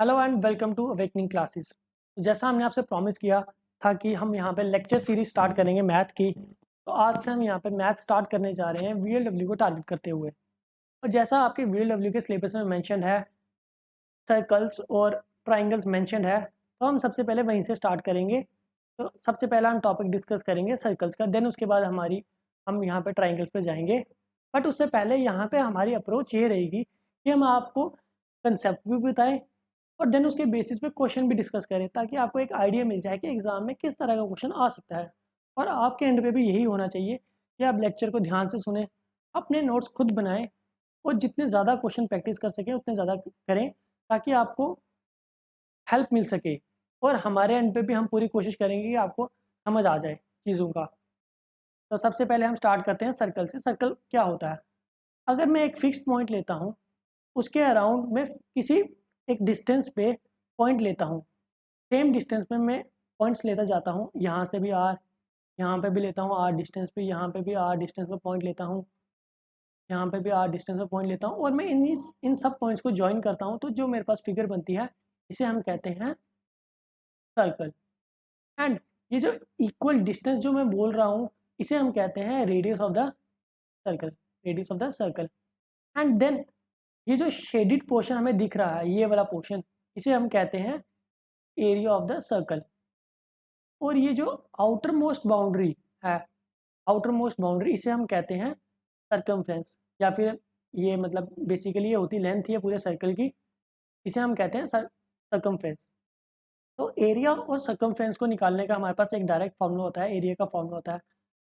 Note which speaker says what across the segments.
Speaker 1: Hello and welcome to awakening classes. जैसा हमने आपसे प्रॉमिस किया था कि हम यहाँ पे लेक्चर सीरीज स्टार्ट करेंगे मैथ की, तो आज से हम यहाँ पे मैथ स्टार्ट करने जा रहे हैं वीएलडब्ल्यू को टारगेट करते हुए। और जैसा आपके वीएलडब्ल्यू के सिलेबस में मेंशन है, सर्कल्स और ट्राइंगल्स मेंशन है, तो हम सबसे पहले वहीं से स्टार्ट करेंगे। तो सबसे पहला हम टॉपिक डिस्कस करेंगे सर्कल्स का, देन उसके बाद हम यहाँ पे ट्राइंगल्स पे जाएंगे। बट उससे पहले यहाँ पे हमारी अप्रोच ये रहेगी कि हम आपको कंसेप्ट भी बताएं और देन उसके बेसिस पे क्वेश्चन भी डिस्कस करें, ताकि आपको एक आइडिया मिल जाए कि एग्जाम में किस तरह का क्वेश्चन आ सकता है। और आपके एंड पे भी यही होना चाहिए कि आप लेक्चर को ध्यान से सुने, अपने नोट्स खुद बनाएं और जितने ज़्यादा क्वेश्चन प्रैक्टिस कर सकें उतने ज़्यादा करें, ताकि आपको हेल्प मिल सके। और हमारे एंड पे भी हम पूरी कोशिश करेंगे कि आपको समझ आ जाए चीज़ों का। तो सबसे पहले हम स्टार्ट करते हैं सर्कल से। सर्कल क्या होता है? अगर मैं एक फिक्स्ड पॉइंट लेता हूँ, उसके अराउंड मैं किसी एक डिस्टेंस पे पॉइंट लेता हूँ, सेम डिस्टेंस में मैं पॉइंट्स लेता जाता हूँ, यहाँ से भी आर, यहाँ पे भी लेता हूँ आर डिस्टेंस पे, यहाँ पे भी आर डिस्टेंस पे पॉइंट लेता हूँ, यहाँ पे भी आर डिस्टेंस पे पॉइंट लेता हूँ, और मैं इन सब पॉइंट्स को ज्वाइन करता हूँ, तो जो मेरे पास फिगर बनती है इसे हम कहते हैं सर्कल। एंड ये जो इक्वल डिस्टेंस जो मैं बोल रहा हूँ, इसे हम कहते हैं radius of the circle, radius of the circle. And then ये जो शेडिड पोर्शन हमें दिख रहा है, ये वाला पोर्शन, इसे हम कहते हैं एरिया ऑफ द सर्कल। और ये जो आउटर मोस्ट बाउंड्री है, आउटर मोस्ट बाउंड्री, इसे हम कहते हैं सर्कमफ्रेंस, या फिर ये मतलब बेसिकली ये होती लेंथ है पूरे सर्कल की, इसे हम कहते हैं सर्कमफ्रेंस। तो एरिया और सर्कमफ्रेंस को निकालने का हमारे पास एक डायरेक्ट फॉर्मूला होता है। एरिया का फॉर्मूला होता है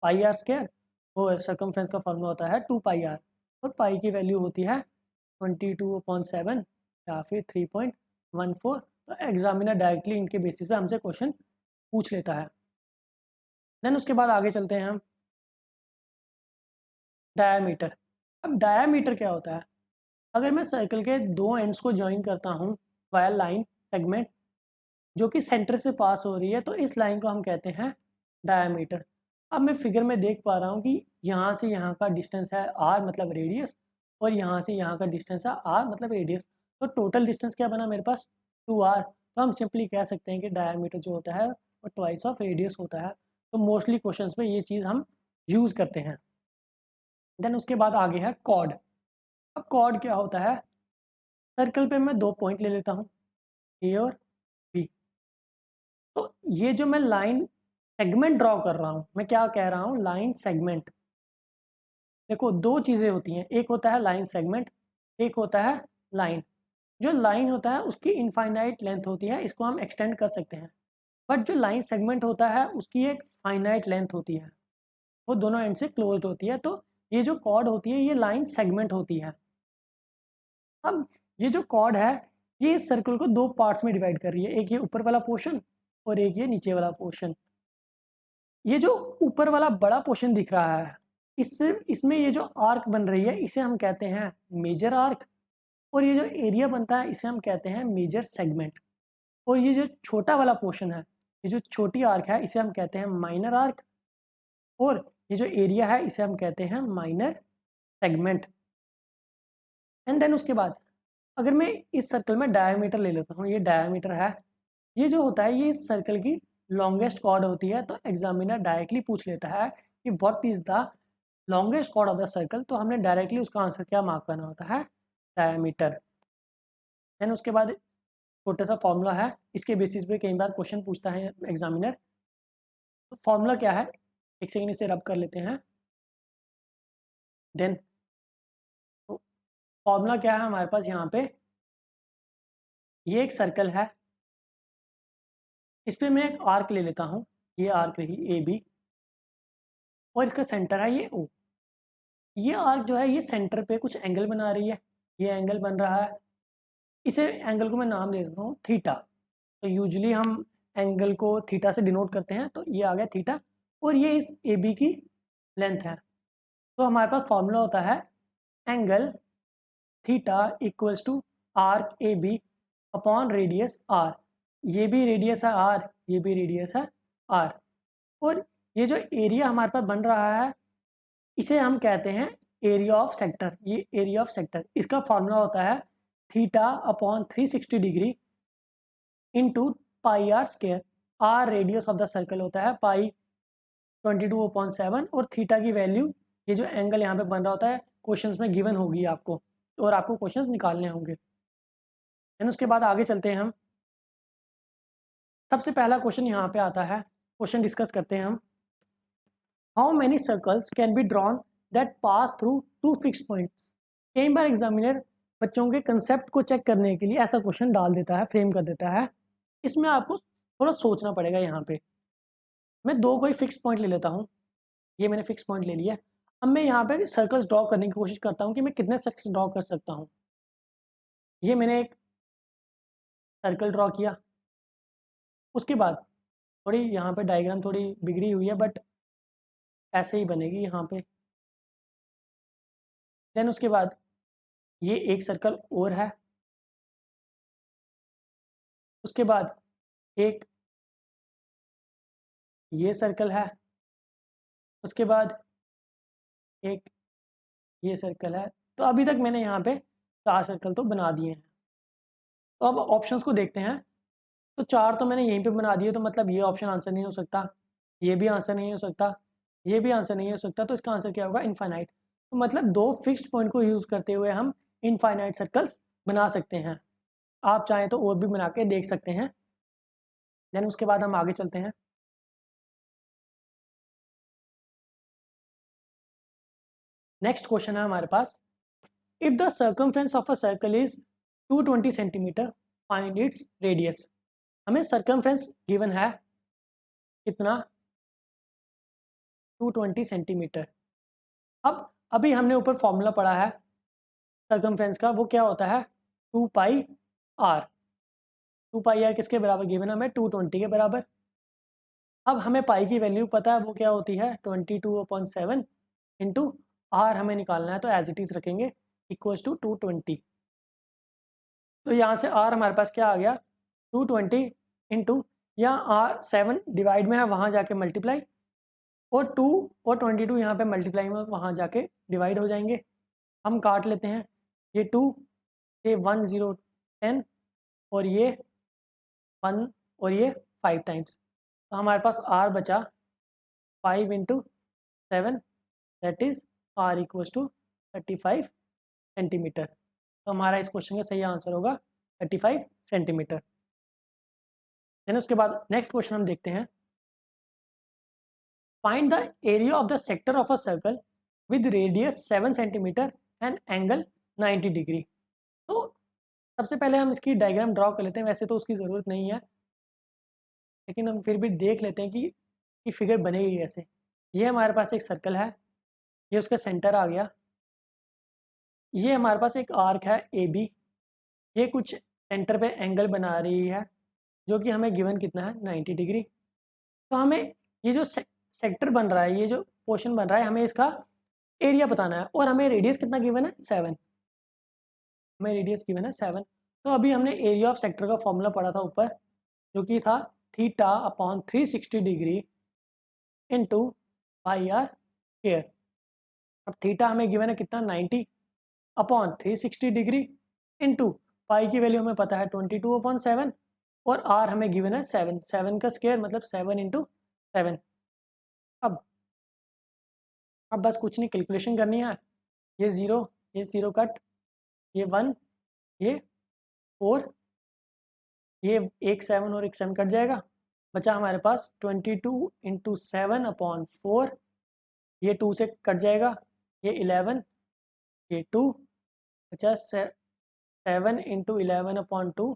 Speaker 1: पाई आर स्क्वायर, और सर्कमफ्रेंस का फॉर्मूला होता है 2 पाई आर। और पाई की वैल्यू होती है 22/7 या फिर 3.14। तो एग्जामिनर डायरेक्टली इनके बेसिस पे हमसे क्वेश्चन पूछ लेता है। देन उसके बाद आगे चलते हैं हम, डायामीटर। अब डायामीटर क्या होता है? अगर मैं सर्कल के दो एंड्स को ज्वाइन करता हूँ वाया लाइन सेगमेंट जो कि सेंटर से पास हो रही है, तो इस लाइन को हम कहते हैं डायामीटर। अब मैं फिगर में देख पा रहा हूँ कि यहाँ से यहाँ का डिस्टेंस है आर मतलब रेडियस, और यहाँ से यहाँ का डिस्टेंस है आर मतलब रेडियस। तो टोटल डिस्टेंस क्या बना मेरे पास? 2r। तो हम सिंपली कह सकते हैं कि डायामीटर जो होता है वो ट्वाइस ऑफ रेडियस होता है। तो मोस्टली क्वेश्चंस में ये चीज़ हम यूज़ करते हैं। देन उसके बाद आगे है कॉर्ड। अब कॉर्ड क्या होता है? सर्कल पे मैं दो पॉइंट ले लेता हूँ, ए और बी। तो ये जो मैं लाइन सेगमेंट ड्रॉ कर रहा हूँ, मैं क्या कह रहा हूँ? Line segment. देखो दो चीज़ें होती हैं, एक होता है लाइन सेगमेंट, एक होता है लाइन। जो लाइन होता है उसकी इनफाइनाइट लेंथ होती है, इसको हम एक्सटेंड कर सकते हैं। बट जो लाइन सेगमेंट होता है उसकी एक फाइनाइट लेंथ होती है, वो दोनों एंड से क्लोज्ड होती है। तो ये जो कॉर्ड होती है ये लाइन सेगमेंट होती है। अब ये जो कॉर्ड है ये इस सर्कल को दो पार्ट्स में डिवाइड कर रही है, एक ये ऊपर वाला पोर्शन और एक ये नीचे वाला पोर्शन। ये जो ऊपर वाला बड़ा पोर्शन दिख रहा है, इससे इसमें ये जो आर्क बन रही है इसे हम कहते हैं मेजर आर्क, और ये जो एरिया बनता है इसे हम कहते हैं मेजर सेगमेंट। और ये जो छोटा वाला पोर्शन है, ये जो छोटी आर्क है, इसे हम कहते हैं माइनर आर्क, और ये जो एरिया है इसे हम कहते हैं माइनर सेगमेंट। एंड देन उसके बाद अगर मैं इस सर्कल में डायमीटर ले लेता हूँ, ये डायमीटर है, ये जो होता है ये इस सर्कल की लॉन्गेस्ट कॉर्ड होती है। तो एग्जामिनर डायरेक्टली पूछ लेता है कि what is the longest chord of the circle, तो हमने डायरेक्टली उसका आंसर क्या मार्क करना होता है? डायमीटर। देन उसके बाद छोटा सा फॉर्मूला है, इसके बेसिस पे कई बार क्वेश्चन पूछता है एग्जामिनर। तो फॉर्मूला क्या है? एक सेकेंड इसे रब कर लेते हैं। देन फॉर्मूला क्या है हमारे पास यहाँ पे? ये एक सर्कल है, इस पर मैं एक आर्क ले लेता हूँ, ये आर्क रही ए बी, और इसका सेंटर है ये ओ। ये आर्क जो है ये सेंटर पे कुछ एंगल बना रही है, ये एंगल बन रहा है, इसे एंगल को मैं नाम दे देता हूँ थीटा। तो यूजुअली हम एंगल को थीटा से डिनोट करते हैं, तो ये आ गया थीटा, और ये इस ए बी की लेंथ है। तो हमारे पास फॉर्मूला होता है angle theta equals to arc A B upon radius R. ये भी रेडियस है आर, ये भी रेडियस है आर। और ये जो एरिया हमारे पास बन रहा है इसे हम कहते हैं एरिया ऑफ सेक्टर। ये एरिया ऑफ सेक्टर, इसका फॉर्मूला होता है theta upon 360 degree into pi r square. R radius of the circle होता है, पाई 22/7, और थीटा की वैल्यू, ये जो एंगल यहाँ पे बन रहा होता है, क्वेश्चंस में गिवन होगी आपको, और आपको क्वेश्चंस निकालने होंगे। देन उसके बाद आगे चलते हैं हम। सबसे पहला क्वेश्चन यहाँ पे आता है, क्वेश्चन डिस्कस करते हैं हम। How many circles can be drawn that pass through two fix point. कई बार एग्जामिनर बच्चों के कंसेप्ट को चेक करने के लिए ऐसा क्वेश्चन डाल देता है, फ्रेम कर देता है। इसमें आपको थोड़ा सोचना पड़ेगा। यहाँ पे मैं दो कोई फिक्स पॉइंट ले लेता हूँ, ये मैंने फिक्स पॉइंट ले लिया। अब मैं यहाँ पे सर्कल्स ड्रॉ करने की कोशिश करता हूँ कि मैं कितने सर्कल्स ड्रॉ कर सकता हूँ। ये मैंने एक सर्कल ड्रॉ किया। उसके बाद थोड़ी यहाँ पे डायग्राम थोड़ी बिगड़ी हुई है, बट ऐसे ही बनेगी यहाँ पे। देन उसके बाद ये एक सर्कल और है। उसके बाद एक ये सर्कल है। उसके बाद एक ये सर्कल है। तो अभी तक मैंने यहाँ पे 4 सर्कल तो बना दिए हैं। तो अब ऑप्शंस को देखते हैं। तो 4 तो मैंने यहीं पे बना दिए, तो मतलब ये ऑप्शन आंसर नहीं हो सकता, ये भी आंसर नहीं हो सकता, ये भी आंसर नहीं हो सकता। तो इसका आंसर क्या होगा? इनफाइनाइट। तो मतलब 2 फिक्स्ड पॉइंट को यूज़ करते हुए हम इनफाइनाइट सर्कल्स बना सकते हैं। आप चाहें तो और भी बना के देख सकते हैं। देन उसके बाद हम आगे चलते हैं। नेक्स्ट क्वेश्चन है हमारे पास, if the circumference of a circle is 220 centimetre, find its radius. हमें सर्कमफ्रेंस गिवन है कितना? 220 सेंटीमीटर। अब अभी हमने ऊपर फॉर्मूला पढ़ा है सर्कमफ्रेंस का, वो क्या होता है? 2 पाई आर। 2 पाई आर किसके बराबर गिवन है? हमें 220 के बराबर। अब हमें पाई की वैल्यू पता है, वो क्या होती है? 22/7 इंटू आर हमें निकालना है, तो एज इट इज़ रखेंगे इक्वल्स टू 220। तो यहाँ से आर हमारे पास क्या आ गया? 220 इंटू, यहाँ आर 7 डिवाइड में है, वहाँ जाके मल्टीप्लाई, और 2 और 22 यहाँ पे मल्टीप्लाई में, वहाँ जाके डिवाइड हो जाएंगे। हम काट लेते हैं, ये 2 ये 1 0 10, और ये 1 और ये 5 टाइम्स। तो हमारे पास आर बचा 5 into 7, that is r equals to 35 centimetre. तो हमारा इस क्वेश्चन का सही आंसर होगा 35 सेंटीमीटर। देन उसके बाद नेक्स्ट क्वेश्चन हम देखते हैं, find the area of the sector of a circle with radius 7 centimetre and angle 90 degree. तो सबसे पहले हम इसकी डायग्राम ड्रॉ कर लेते हैं। वैसे तो उसकी ज़रूरत नहीं है, लेकिन हम फिर भी देख लेते हैं कि फिगर बनेगी कैसे। ये हमारे पास एक सर्कल है, ये उसका सेंटर आ गया। ये हमारे पास एक आर्क है ए बी, ये कुछ सेंटर पे एंगल बना रही है, जो कि हमें गिवन कितना है? 90 डिग्री। तो हमें ये जो सेक्टर बन रहा है, ये जो पोर्शन बन रहा है, हमें इसका एरिया बताना है, और हमें रेडियस कितना गिवन है? 7। हमें रेडियस गिवन है 7। तो अभी हमने एरिया ऑफ सेक्टर का फॉर्मूला पढ़ा था ऊपर, जो कि था theta upon 360 degree into pi r square. अब थीटा हमें गिवन है कितना? 90 अपॉन 360 डिग्री इंटू पाई की वैल्यू हमें पता है 22/7, और आर हमें गिवन है 7। 7 का स्क्वायर मतलब 7 इंटू 7। अब बस कुछ नहीं, कैलकुलेशन करनी है। ये 0 कट, ये 1, ये 4, ये एक 7 और एक 7 कट जाएगा। बचा हमारे पास 22 इंटू 7/4, ये 2 से कट जाएगा, ये 11, ये 2, बचा 7 into 11/2,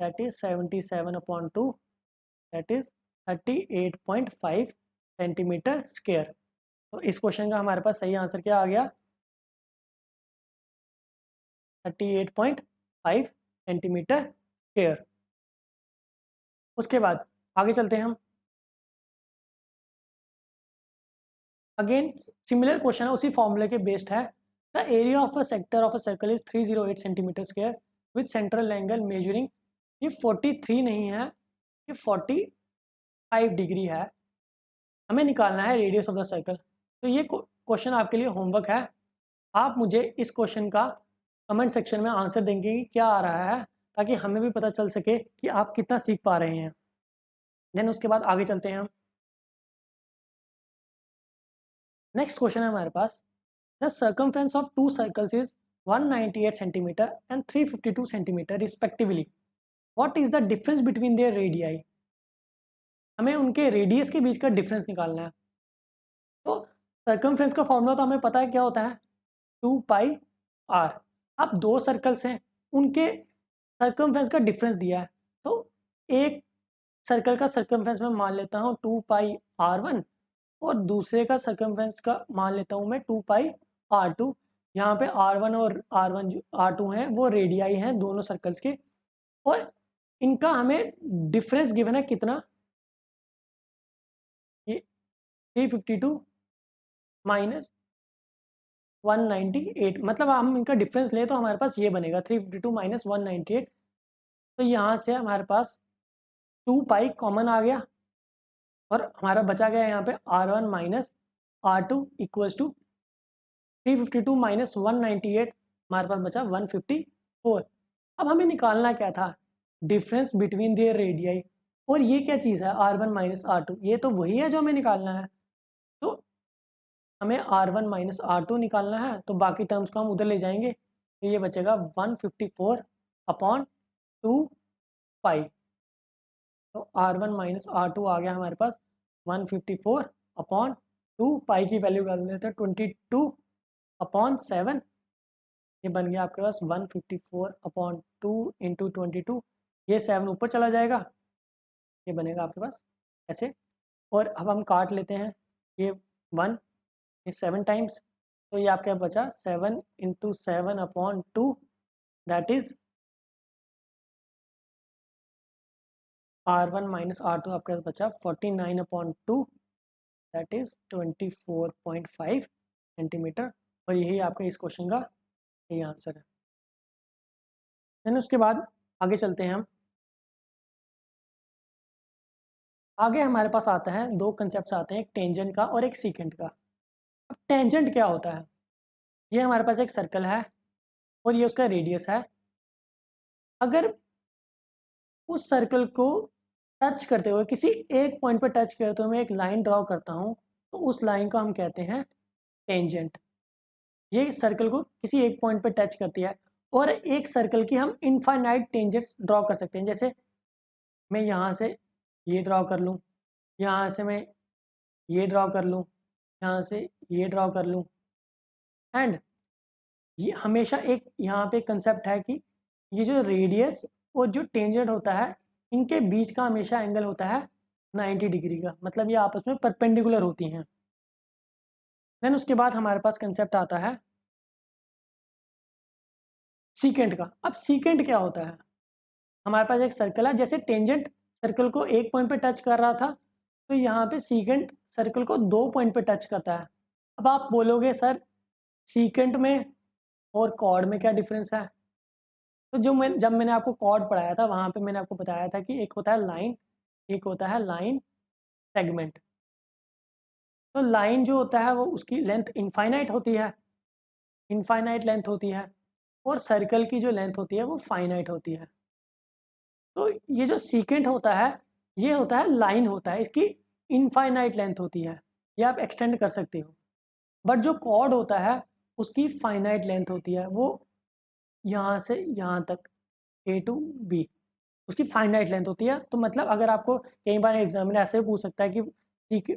Speaker 1: that is 77/2, that is 38.5 centimetre square. तो इस क्वेश्चन का हमारे पास सही आंसर क्या आ गया? 38.5 सेंटीमीटर स्क्वायर। उसके बाद आगे चलते हैं हम। अगेन सिमिलर क्वेश्चन है, उसी फॉर्मूले के बेस्ड है। The area of a sector of a circle is 308 centimetre square with central angle measuring, ये 43 नहीं है, ये 45 डिग्री है। हमें निकालना है रेडियस ऑफ द सर्कल। तो ये क्वेश्चन आपके लिए होमवर्क है। आप मुझे इस क्वेश्चन का कमेंट सेक्शन में आंसर देंगे कि क्या आ रहा है, ताकि हमें भी पता चल सके कि आप कितना सीख पा रहे हैं। देन उसके बाद आगे चलते हैं हम। नेक्स्ट क्वेश्चन है हमारे पास, the circumference of two circles is 198 centimetre and 352 centimetre respectively, what is the difference between their radii. हमें उनके रेडियस के बीच का डिफरेंस निकालना है। तो सर्कमफ्रेंस का फॉर्मूला तो हमें पता है क्या होता है, 2πr। अब दो सर्कल्स हैं, उनके सर्कमफ्रेंस का डिफरेंस दिया है, तो एक सर्कल का सर्कमफ्रेंस मैं मान लेता हूँ 2πr1 और दूसरे का सर्कमफ्रेंस का मान लेता हूँ मैं 2πr2। यहाँ पे r1 और r2 हैं वो रेडियाई हैं दोनों सर्कल्स के, और इनका हमें डिफरेंस गिवन है कितना, ये 352 माइनस 198, मतलब हम इनका डिफरेंस लें तो हमारे पास ये बनेगा 352 माइनस 198। तो यहाँ से हमारे पास 2π कॉमन आ गया और हमारा बचा गया यहाँ पे r1 minus r2 equals to 352 minus 198, हमारे पास बचा 154। अब हमें निकालना क्या था, डिफरेंस बिटवीन देयर रेडियाई, और ये क्या चीज़ है r1 माइनस r2, ये तो वही है जो हमें निकालना है। तो हमें r1 माइनस r2 निकालना है, तो बाकी टर्म्स को हम उधर ले जाएंगे, तो ये बचेगा 154 अपॉन 2π। तो r1 माइनस r2 आ गया हमारे पास 154 अपॉन 2π की वैल्यू डाल देते हैं 22 अपॉन 7, ये बन गया आपके पास 154 अपॉन 2 इंटू 22, ये 7 ऊपर चला जाएगा, ये बनेगा आपके पास ऐसे। और अब हम काट लेते हैं, ये 1 ये 7 टाइम्स, तो ये आपके बचा 7 into 7 upon 2, that is r1 minus r2 आपके पास बचा 49 अपॉन 2, दैट इज 24.5 सेंटीमीटर, और यही आपके इस क्वेश्चन का यही आंसर है। देन उसके बाद आगे चलते हैं हम। आगे हमारे पास आता है दो कंसेप्ट आते हैं, एक टेंजेंट का और एक सीकेंट का। अब टेंजेंट क्या होता है, ये हमारे पास एक सर्कल है और ये उसका रेडियस है। अगर उस सर्कल को टच करते हुए किसी एक पॉइंट पर टच करते हुए मैं एक लाइन ड्रॉ करता हूँ, तो उस लाइन को हम कहते हैं टेंजेंट। ये सर्कल को किसी एक पॉइंट पर टच करती है, और एक सर्कल की हम इनफाइनाइट टेंजेंट्स ड्रॉ कर सकते हैं। जैसे मैं यहाँ से ये ड्रॉ कर लूँ, यहाँ से मैं ये ड्रॉ कर लूँ, यहाँ से ये ड्रॉ कर लूँ, एंड ये हमेशा एक यहाँ पे कंसेप्ट है कि ये जो रेडियस और जो टेंजेंट होता है इनके बीच का हमेशा एंगल होता है 90 डिग्री का, मतलब ये आपस में परपेंडिकुलर होती हैं। देन उसके बाद हमारे पास कंसेप्ट आता है सीकेंट का। अब सीकेंट क्या होता है, हमारे पास एक सर्कल है, जैसे टेंजेंट सर्कल को एक पॉइंट पे टच कर रहा था, तो यहाँ पे सीकेंट सर्कल को 2 पॉइंट पे टच करता है। अब आप बोलोगे सर सीकेंट में और कॉर्ड में क्या डिफरेंस है, तो जब मैंने आपको कॉर्ड पढ़ाया था वहाँ पे मैंने आपको बताया था कि एक होता है लाइन, एक होता है लाइन सेगमेंट। तो लाइन जो होता है वो उसकी लेंथ इनफाइनाइट होती है, इनफाइनाइट लेंथ होती है, और सर्कल की जो लेंथ होती है वो फाइनाइट होती है। तो ये जो सीकेंट होता है ये होता है लाइन होता है, इसकी इनफाइनाइट लेंथ होती है, ये आप एक्सटेंड कर सकते हो। बट जो कॉर्ड होता है उसकी फाइनाइट लेंथ होती है, वो यहाँ से यहाँ तक A to B उसकी फाइनाइट लेंथ होती है। तो मतलब अगर आपको कई बार एग्जाम में ऐसे भी पूछ सकता है कि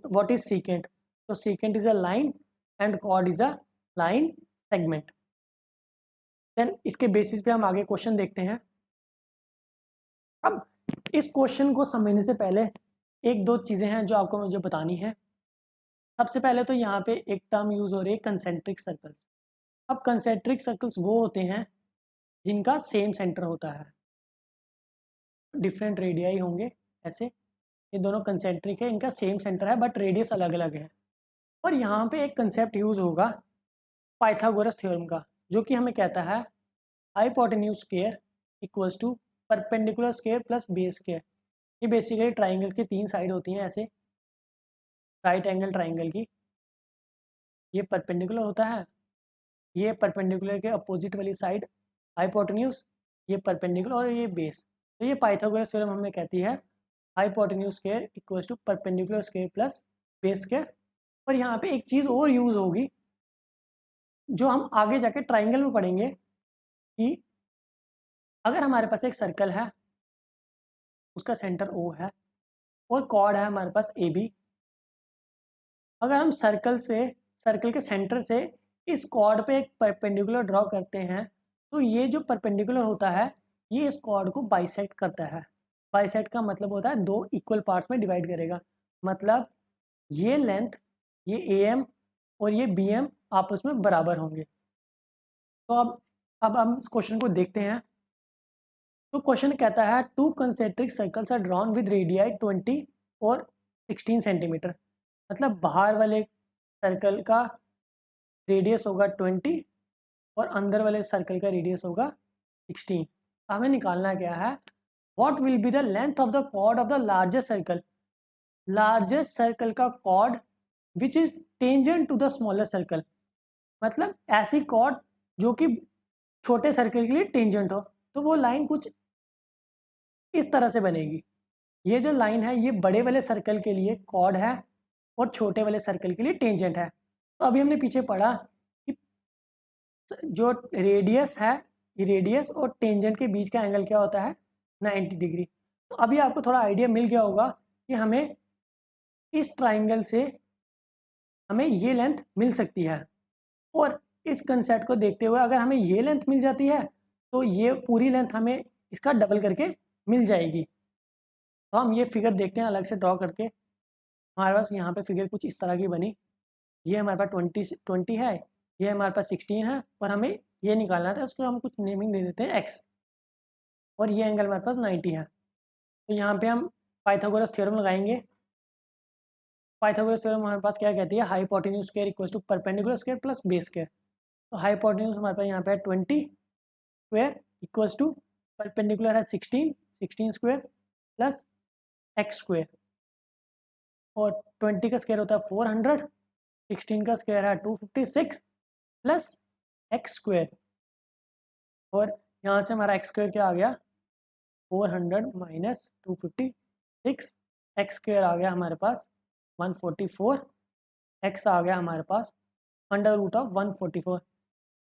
Speaker 1: what is secant, so secant is a line and chord is a line segment. Then इसके बेसिस पे हम आगे क्वेश्चन देखते हैं। अब इस क्वेश्चन को समझने से पहले एक दो चीज़ें हैं जो आपको मुझे बतानी है। सबसे पहले तो यहाँ पे एक टर्म यूज़ हो रही है कंसेंट्रिक सर्कल्स। अब कंसेंट्रिक सर्कल्स वो होते हैं जिनका सेम सेंटर होता है, डिफरेंट रेडियाई होंगे ऐसे, ये दोनों कंसेंट्रिक है, इनका सेम सेंटर है बट रेडियस अलग अलग है। और यहाँ पे एक कंसेप्ट यूज़ होगा पाइथागोरस थ्योरम का, जो कि हमें कहता है hypotenuse square equals to perpendicular square plus base square. ये बेसिकली ट्राइंगल की 3 साइड होती हैं ऐसे, राइट एंगल ट्राइंगल की, ये परपेंडिकुलर होता है, ये परपेंडिकुलर के अपोजिट वाली साइड हाइपोटेन्यूज, ये परपेंडिकुलर और ये बेस। तो ये पाइथागोरस थ्योरम हमें कहती है hypotenuse square equals to perpendicular square plus base square. और यहाँ पे एक चीज़ और यूज़ होगी जो हम आगे जाके ट्राइंगल में पढ़ेंगे कि अगर हमारे पास एक सर्कल है, उसका सेंटर ओ है और कॉर्ड है हमारे पास ए बी। अगर हम सर्कल के सेंटर से इस कॉर्ड पे एक परपेंडिकुलर ड्रॉ करते हैं तो ये जो परपेंडिकुलर होता है ये इस कॉर्ड को बाइसेक्ट करता है। बाइसेक्ट का मतलब होता है दो इक्वल पार्ट्स में डिवाइड करेगा। मतलब ये लेंथ, ये ए एम और ये बी एम आपस में बराबर होंगे। तो अब हम इस क्वेश्चन को देखते हैं। तो क्वेश्चन कहता है two concentric circles are drawn with radii 20 और 16 सेंटीमीटर। मतलब बाहर वाले सर्कल का रेडियस होगा 20 और अंदर वाले सर्कल का रेडियस होगा 16। हमें निकालना क्या है, what will be the length of the chord of the largest circle. Largest circle का chord which is tangent to the smaller circle. मतलब ऐसी कॉर्ड जो कि छोटे सर्कल के लिए टेंजेंट हो। तो वो लाइन कुछ इस तरह से बनेगी। ये जो लाइन है ये बड़े वाले सर्कल के लिए कॉर्ड है और छोटे वाले सर्कल के लिए टेंजेंट है। तो अभी हमने पीछे पढ़ा कि जो रेडियस है, ये रेडियस और टेंजेंट के बीच का एंगल क्या होता है, 90 डिग्री। तो अभी आपको थोड़ा आइडिया मिल गया होगा कि हमें इस ट्राइंगल से हमें ये लेंथ मिल सकती है। और इस कंसेप्ट को देखते हुए अगर हमें ये लेंथ मिल जाती है तो ये पूरी लेंथ हमें इसका डबल करके मिल जाएगी। तो हम ये फिगर देखते हैं अलग से ड्रॉ करके। हमारे पास यहाँ पे फिगर कुछ इस तरह की बनी। ये हमारे पास 20 है, ये हमारे पास 16 है और हमें ये निकालना था, उसको हम कुछ नेमिंग दे देते हैं x। और ये एंगल हमारे पास 90 है। तो यहाँ पे हम पाइथागोरस थ्योरम लगाएंगे। पाइथागोरस थ्योरम हमारे पास क्या कहती है, hypotenuse square equals to perpendicular square plus base square. तो हाइपोटेन्यूज हमारे पास यहाँ पे है 20 स्क्वायर इक्वल्स टू परपेंडिकुलर है 16 स्क्वायर प्लस एक्स स्क्वायर। और 20 का स्क्वायर होता है 400, 16 का स्क्वायर है 256 प्लस एक्स स्क्वायर। और यहाँ से हमारा एक्स स्क्वायर क्या आ गया, 400 माइनस 256, एक्स स्क्वायर आ गया हमारे पास 144, एक्स आ गया हमारे पास अंडर रूट ऑफ 144।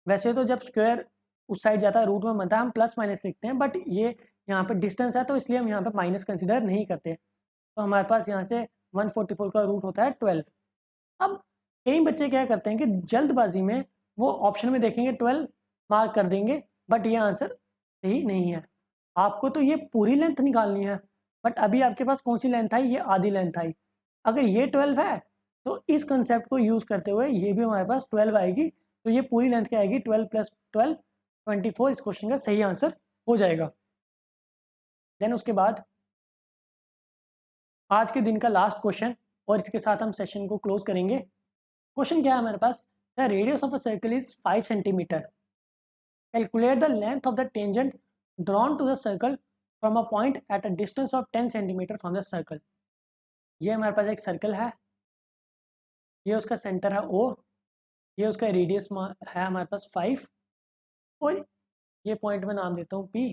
Speaker 1: वैसे तो जब स्क्वायर उस साइड जाता है रूट में बनता है हम प्लस माइनस सीखते हैं, बट ये यहाँ पे डिस्टेंस है तो इसलिए हम यहाँ पे माइनस कंसिडर नहीं करते। तो हमारे पास यहाँ से 144 का रूट होता है 12। अब कई बच्चे क्या करते हैं कि जल्दबाजी में वो ऑप्शन में देखेंगे 12 मार्क कर देंगे, बट ये आंसर सही नहीं है। आपको तो ये पूरी लेंथ निकालनी है, बट अभी आपके पास कौन सी लेंथ आई, ये आधी लेंथ आई। अगर ये 12 है तो इस कंसेप्ट को यूज़ करते हुए ये भी हमारे पास 12 आएगी। तो ये पूरी लेंथ क्या आएगी, 12 + 12 24 इस क्वेश्चन का सही आंसर हो जाएगा। देन उसके बाद आज के दिन का लास्ट क्वेश्चन और इसके साथ हम सेशन को क्लोज करेंगे। क्वेश्चन क्या है हमारे पास, the radius of a circle is 5 centimetre. Calculate the length of the tangent drawn to the circle from a point at a distance of 10 centimetre from the circle. ये हमारे पास एक circle है, ये उसका सेंटर है O, ये उसका radius है हमारे पास 5 और ये पॉइंट में नाम देता हूँ P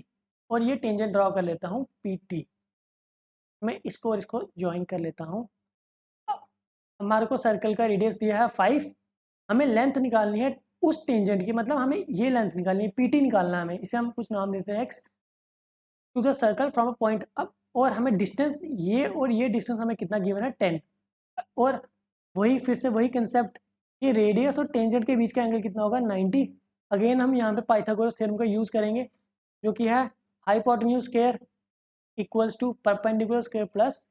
Speaker 1: और ये टेंजेंट ड्रॉ कर लेता हूँ PT। मैं इसको और इसको ज्वाइन कर लेता हूँ। हमारे को सर्कल का रेडियस दिया है 5, हमें लेंथ निकालनी है उस टेंजेंट की, मतलब हमें ये लेंथ निकालनी है, PT निकालना है हमें। इसे हम कुछ नाम देते हैं X to the circle from a point. अब और हमें डिस्टेंस ये और ये डिस्टेंस हमें कितना गिवन है 10। और वही फिर से वही कंसेप्ट कि रेडियस और टेंजेंट के बीच का एंगल कितना होगा 90। अगेन हम यहाँ पे पाइथागोरस थ्योरम का यूज़ करेंगे जो कि है hypotenuse square equals to perpendicular square plus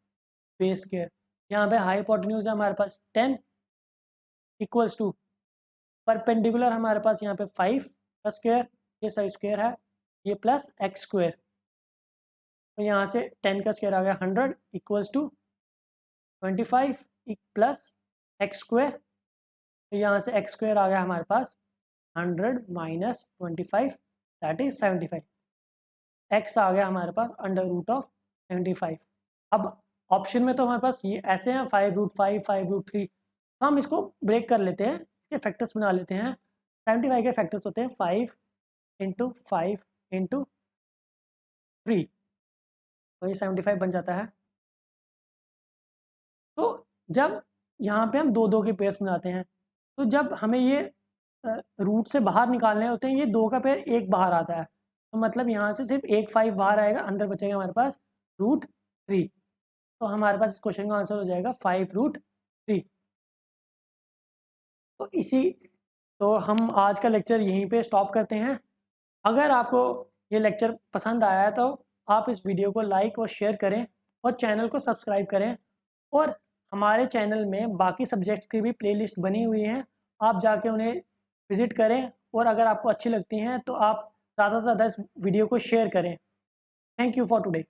Speaker 1: base square. यहाँ पे हाइपोटेन्यूज है हमारे पास 10 इक्वल्स टू परपेंडिकुलर हमारे पास यहाँ पे 5 का स्क्वायर, ये साइड स्क्वायर है, ये प्लस एक्स स्क्वायर। तो यहाँ से 10 का स्क्वायर आ गया 100 equals to 25 plus x square. तो यहाँ से एक्स स्क्वायर आ गया हमारे पास 100 माइनस 25 दैट इज 75। एक्स आ गया हमारे पास अंडर रूट ऑफ 75। अब ऑप्शन में तो हमारे पास ये ऐसे हैं 5√5 5√3, तो हम इसको ब्रेक कर लेते हैं, इसके फैक्टर्स बना लेते हैं। 75 के फैक्टर्स होते हैं 5 × 5 × 3, तो ये 75 बन जाता है। तो जब यहाँ पे हम दो दो के पेयर्स बनाते हैं, तो जब हमें ये रूट से बाहर निकालने होते हैं, ये दो का पेयर एक बाहर आता है, तो मतलब यहाँ से सिर्फ एक 5 बाहर आएगा, अंदर बचेगा हमारे पास √3। तो हमारे पास इस क्वेश्चन का आंसर हो जाएगा 5√3। तो तो हम आज का लेक्चर यहीं पे स्टॉप करते हैं। अगर आपको ये लेक्चर पसंद आया है तो आप इस वीडियो को लाइक और शेयर करें और चैनल को सब्सक्राइब करें। और हमारे चैनल में बाकी सब्जेक्ट्स की भी प्लेलिस्ट बनी हुई हैं, आप जाके उन्हें विज़िट करें और अगर आपको अच्छी लगती हैं तो आप ज़्यादा से ज़्यादा इस वीडियो को शेयर करें। Thank you for today.